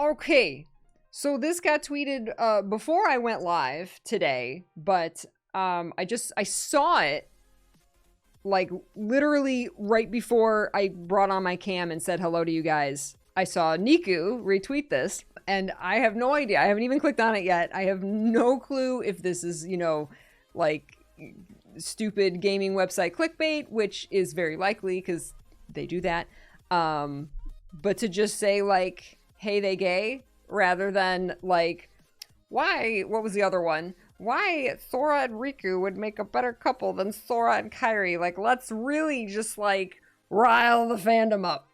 Okay, so this got tweeted before I went live today, but I saw it like literally right before I brought on my cam and said hello to you guys. I saw Niku retweet this, and I have no idea. I haven't even clicked on it yet. I have no clue if this is, you know, like stupid gaming website clickbait, which is very likely because they do that. But to just say like, hey, they gay, rather than like, why, what was the other one? Why Sora and Riku would make a better couple than Sora and Kairi. Like, let's really just like rile the fandom up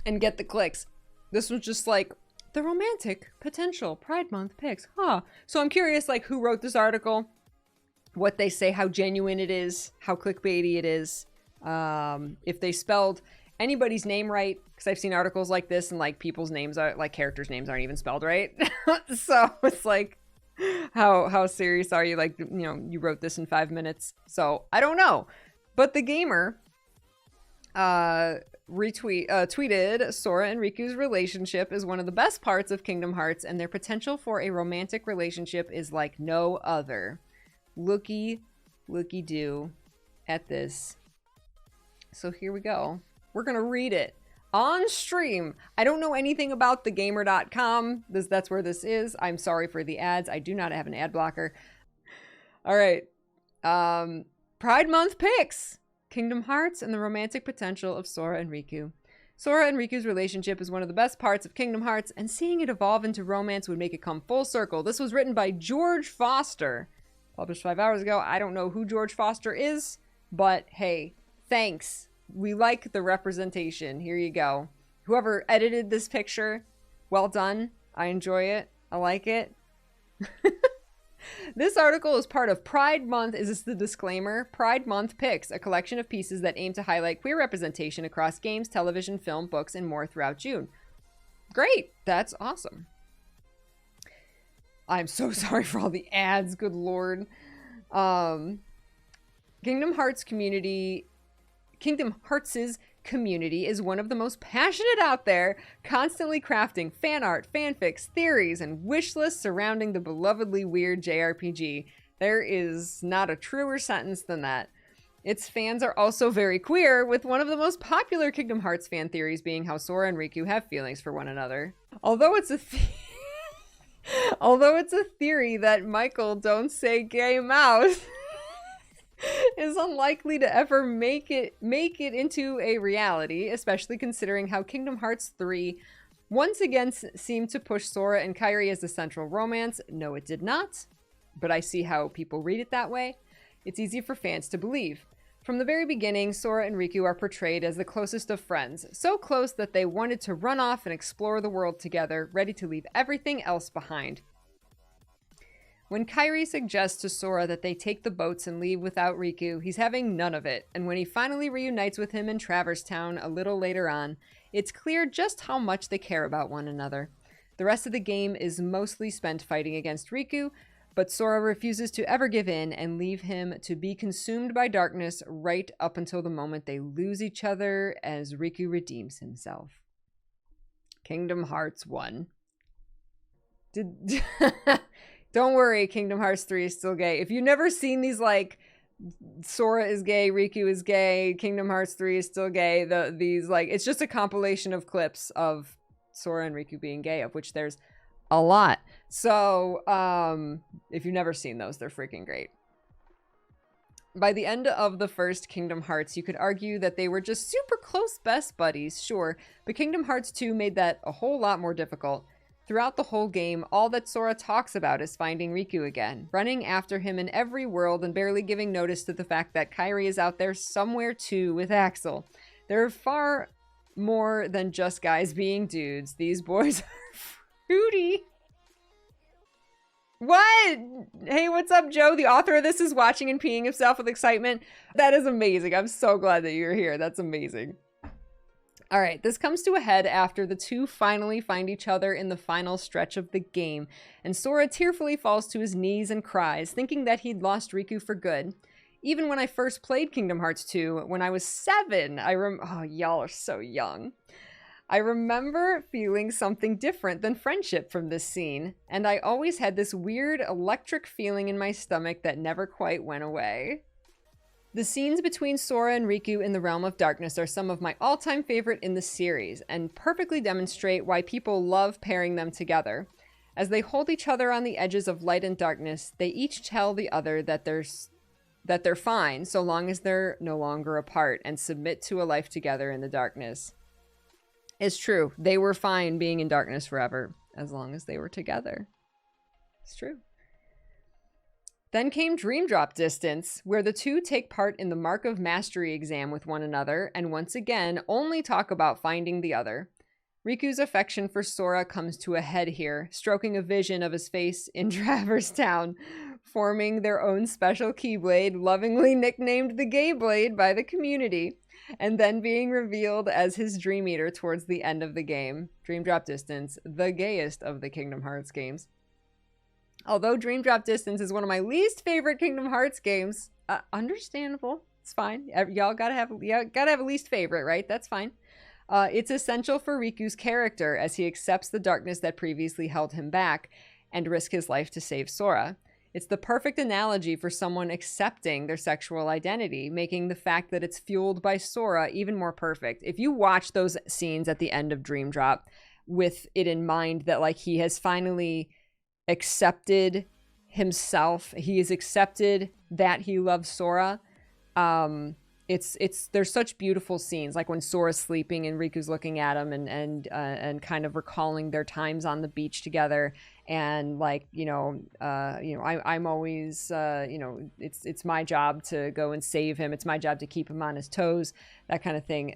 and get the clicks. This was just like the romantic potential Pride Month pics, huh? So I'm curious, like, who wrote this article, what they say, how genuine it is, how clickbaity it is, if they spelled anybody's name right, because I've seen articles like this and like people's names are like characters' names aren't even spelled right. So it's like, how serious are you? Like, you know, you wrote this in 5 minutes. So I don't know, but the gamer tweeted, Sora and Riku's relationship is one of the best parts of Kingdom Hearts, and their potential for a romantic relationship is like no other. Looky do at this. So here we go. We're gonna read it on stream. I don't know anything about TheGamer.com. That's where this is. I'm sorry for the ads. I do not have an ad blocker. All right. Pride Month picks. Kingdom Hearts and the romantic potential of Sora and Riku. Sora and Riku's relationship is one of the best parts of Kingdom Hearts, and seeing it evolve into romance would make it come full circle. This was written by George Foster. Published 5 hours ago. I don't know who George Foster is, but hey, thanks. We like the representation. Here you go. Whoever edited this picture, well done. I enjoy it. I like it. This article is part of Pride Month. Is this the disclaimer? Pride Month Picks, a collection of pieces that aim to highlight queer representation across games, television, film, books, and more throughout June. Great. That's awesome. I'm so sorry for all the ads. Good Lord. Kingdom Hearts' community is one of the most passionate out there, constantly crafting fan art, fanfics, theories, and wish lists surrounding the belovedly weird JRPG. There is not a truer sentence than that. Its fans are also very queer, with one of the most popular Kingdom Hearts fan theories being how Sora and Riku have feelings for one another. Although it's a theory that Michael Don't Say Gay Mouse is unlikely to ever make it into a reality, especially considering how Kingdom Hearts 3 once again seemed to push Sora and Kairi as the central romance. No, it did not, but I see how people read it that way. It's easy for fans to believe. From the very beginning, Sora and Riku are portrayed as the closest of friends, so close that they wanted to run off and explore the world together, ready to leave everything else behind. When Kairi suggests to Sora that they take the boats and leave without Riku, he's having none of it, and when he finally reunites with him in Traverse Town a little later on, it's clear just how much they care about one another. The rest of the game is mostly spent fighting against Riku, but Sora refuses to ever give in and leave him to be consumed by darkness right up until the moment they lose each other as Riku redeems himself. Kingdom Hearts 1. Don't worry, Kingdom Hearts 3 is still gay. If you've never seen these, like, Sora is gay, Riku is gay, Kingdom Hearts 3 is still gay, these, like, it's just a compilation of clips of Sora and Riku being gay, of which there's a lot. So, if you've never seen those, they're freaking great. By the end of the first Kingdom Hearts, you could argue that they were just super close best buddies, sure, but Kingdom Hearts 2 made that a whole lot more difficult. Throughout the whole game, all that Sora talks about is finding Riku again, running after him in every world and barely giving notice to the fact that Kairi is out there somewhere too with Axel. They're far more than just guys being dudes. These boys are fruity. What? Hey, what's up, Joe? The author of this is watching and peeing himself with excitement. That is amazing. I'm so glad that you're here. That's amazing. All right, this comes to a head after the two finally find each other in the final stretch of the game, and Sora tearfully falls to his knees and cries, thinking that he'd lost Riku for good. Even when I first played Kingdom Hearts 2, when I was 7, oh, y'all are so young. I remember feeling something different than friendship from this scene, and I always had this weird electric feeling in my stomach that never quite went away. The scenes between Sora and Riku in the Realm of Darkness are some of my all-time favorite in the series, and perfectly demonstrate why people love pairing them together. As they hold each other on the edges of light and darkness, they each tell the other that they're fine so long as they're no longer apart, and submit to a life together in the darkness. It's true. They were fine being in darkness forever, as long as they were together. It's true. Then came Dream Drop Distance, where the two take part in the Mark of Mastery exam with one another, and once again, only talk about finding the other. Riku's affection for Sora comes to a head here, stroking a vision of his face in Traverse Town, forming their own special Keyblade, lovingly nicknamed the Gay Blade by the community, and then being revealed as his Dream Eater towards the end of the game. Dream Drop Distance, the gayest of the Kingdom Hearts games. Although Dream Drop Distance is one of my least favorite Kingdom Hearts games, understandable. It's fine. Y'all gotta have a least favorite, right? That's fine. It's essential for Riku's character as he accepts the darkness that previously held him back and risk his life to save Sora. It's the perfect analogy for someone accepting their sexual identity, making the fact that it's fueled by Sora even more perfect. If you watch those scenes at the end of Dream Drop with it in mind that like he has finally accepted himself, he has accepted that he loves Sora, there's such beautiful scenes, like when Sora's sleeping and Riku's looking at him and kind of recalling their times on the beach together, and like I'm always it's my job to go and save him, it's my job to keep him on his toes, that kind of thing.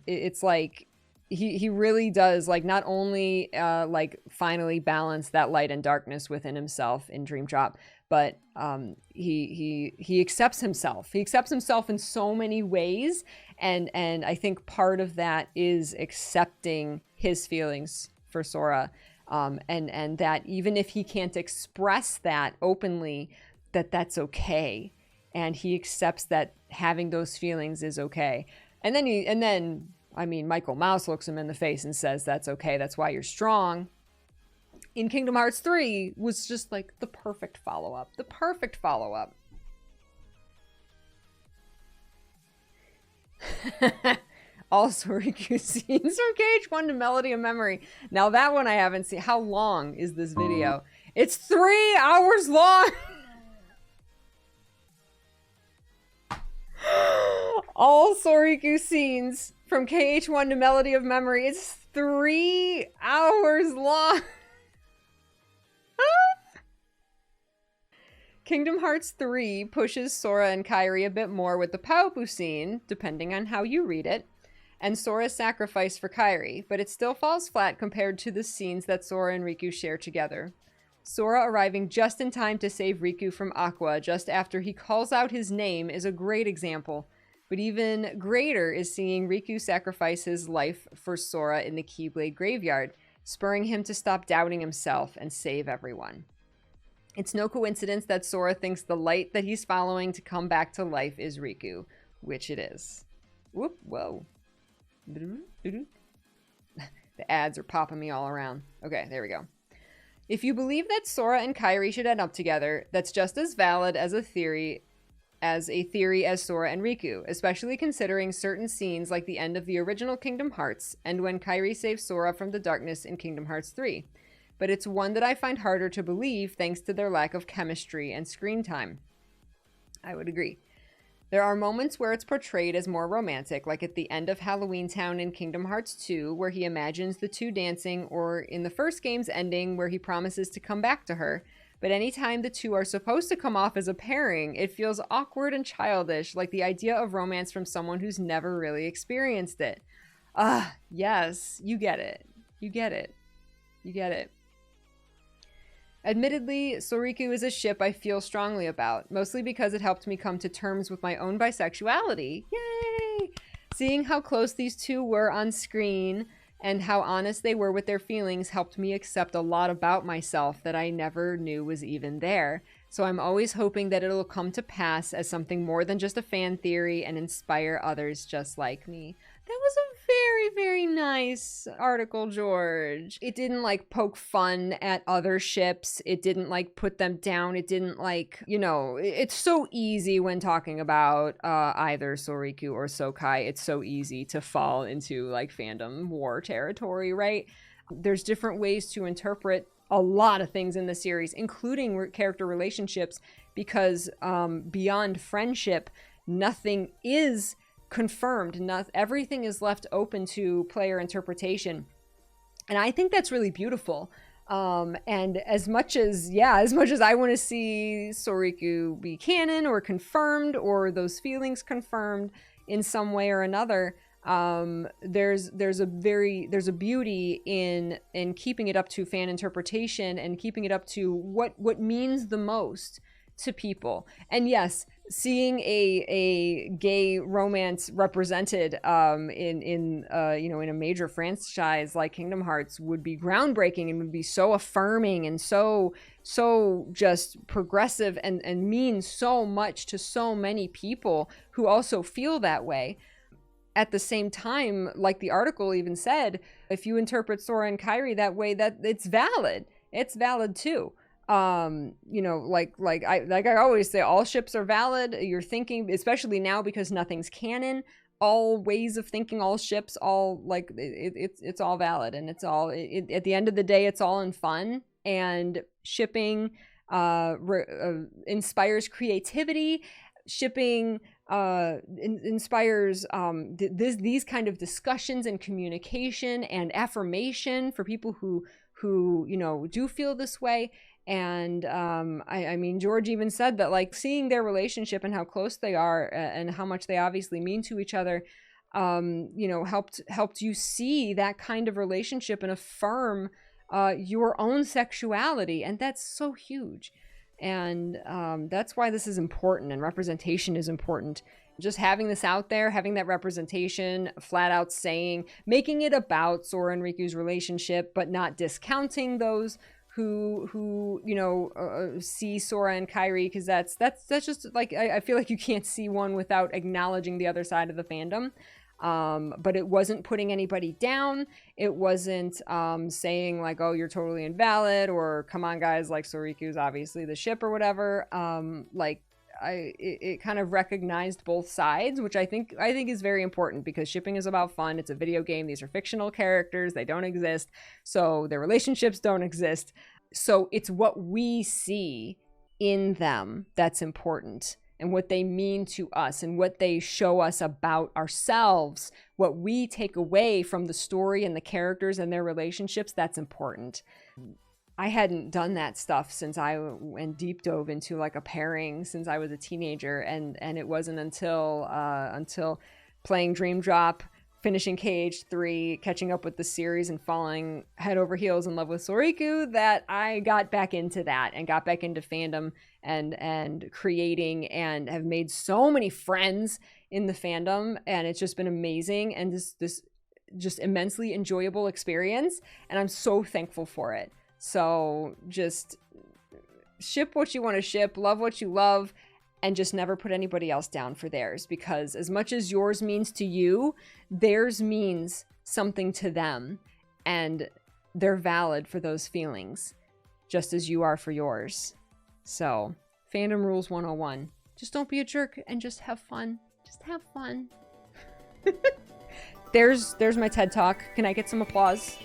It's like he really does like not only like finally balance that light and darkness within himself in Dream Drop, but he accepts himself. He accepts himself in so many ways, and I think part of that is accepting his feelings for Sora, and that even if he can't express that openly, that's okay, and he accepts that having those feelings is okay. And then I mean, Michael Mouse looks him in the face and says, "That's okay. That's why you're strong." In Kingdom Hearts 3 was just like the perfect follow-up. The perfect follow-up. All Soriku scenes from KH1 to Melody of Memory. Now that one I haven't seen. How long is this video? It's 3 hours long! All Soriku scenes from KH1 to Melody of Memory. It's 3 hours long! Kingdom Hearts 3 pushes Sora and Kairi a bit more with the Paupu scene, depending on how you read it, and Sora's sacrifice for Kairi, but it still falls flat compared to the scenes that Sora and Riku share together. Sora arriving just in time to save Riku from Aqua just after he calls out his name is a great example, but even greater is seeing Riku sacrifice his life for Sora in the Keyblade Graveyard, spurring him to stop doubting himself and save everyone. It's no coincidence that Sora thinks the light that he's following to come back to life is Riku, which it is. Whoop, whoa. The ads are popping me all around. Okay, there we go. If you believe that Sora and Kairi should end up together, that's just as valid as a theory as Sora and Riku, especially considering certain scenes like the end of the original Kingdom Hearts and when Kairi saves Sora from the darkness in Kingdom Hearts 3. But it's one that I find harder to believe thanks to their lack of chemistry and screen time. I would agree. There are moments where it's portrayed as more romantic, like at the end of Halloween Town in Kingdom Hearts 2, where he imagines the two dancing, or in the first game's ending where he promises to come back to her. But anytime the two are supposed to come off as a pairing, it feels awkward and childish, like the idea of romance from someone who's never really experienced it. Yes, you get it. You get it. You get it. Admittedly, Soriku is a ship I feel strongly about, mostly because it helped me come to terms with my own bisexuality. Yay! Seeing how close these two were on screen and how honest they were with their feelings helped me accept a lot about myself that I never knew was even there. So I'm always hoping that it'll come to pass as something more than just a fan theory and inspire others just like me. That was a very, very nice article, George. It didn't like poke fun at other ships. It didn't like put them down. It didn't like, you know, it's so easy when talking about either Soriku or Sokai. It's so easy to fall into like fandom war territory, right? There's different ways to interpret a lot of things in the series, including character relationships, because beyond friendship, nothing is confirmed. Everything is left open to player interpretation. And I think that's really beautiful. And as much as I want to see Soriku be canon or confirmed, or those feelings confirmed in some way or another, there's a beauty in keeping it up to fan interpretation and keeping it up to what means the most to people. And yes, seeing a gay romance represented in a major franchise like Kingdom Hearts would be groundbreaking and would be so affirming and so just progressive and mean so much to so many people who also feel that way. At the same time, like the article even said, if you interpret Sora and Kairi that way, that it's valid. It's valid too. Like I always say, all ships are valid. You're thinking, especially now because nothing's canon, all ways of thinking, all ships, all like it's all valid, and it's all at the end of the day, it's all in fun. And shipping inspires creativity. Shipping inspires these kind of discussions and communication and affirmation for people who do feel this way. And I mean, George even said that like seeing their relationship and how close they are and how much they obviously mean to each other, helped you see that kind of relationship and affirm your own sexuality, and that's so huge. And that's why this is important, and representation is important. Just having this out there, having that representation, flat out saying, making it about Sora and Riku's relationship, but not discounting those who see Sora and Kairi, because that's just like, I feel like you can't see one without acknowledging the other side of the fandom. But it wasn't putting anybody down. It wasn't saying like, oh, you're totally invalid, or come on guys, like Soriku's obviously the ship or whatever. It kind of recognized both sides, which I think is very important, because shipping is about fun. It's a video game. These are fictional characters. They don't exist. So their relationships don't exist. So it's what we see in them that's important, and what they mean to us, and what they show us about ourselves, what we take away from the story and the characters and their relationships, that's important. I hadn't done that stuff since I went deep dove into like a pairing since I was a teenager, and it wasn't until playing Dream Drop, finishing KH3, catching up with the series, and falling head over heels in love with Soriku that I got back into that and got back into fandom and creating, and have made so many friends in the fandom, and it's just been amazing, and this just immensely enjoyable experience, and I'm so thankful for it. So just ship what you want to ship, love what you love, and just never put anybody else down for theirs, because as much as yours means to you, theirs means something to them, and they're valid for those feelings, just as you are for yours. So, fandom rules 101. Just don't be a jerk and just have fun. Just have fun. There's my TED Talk. Can I get some applause?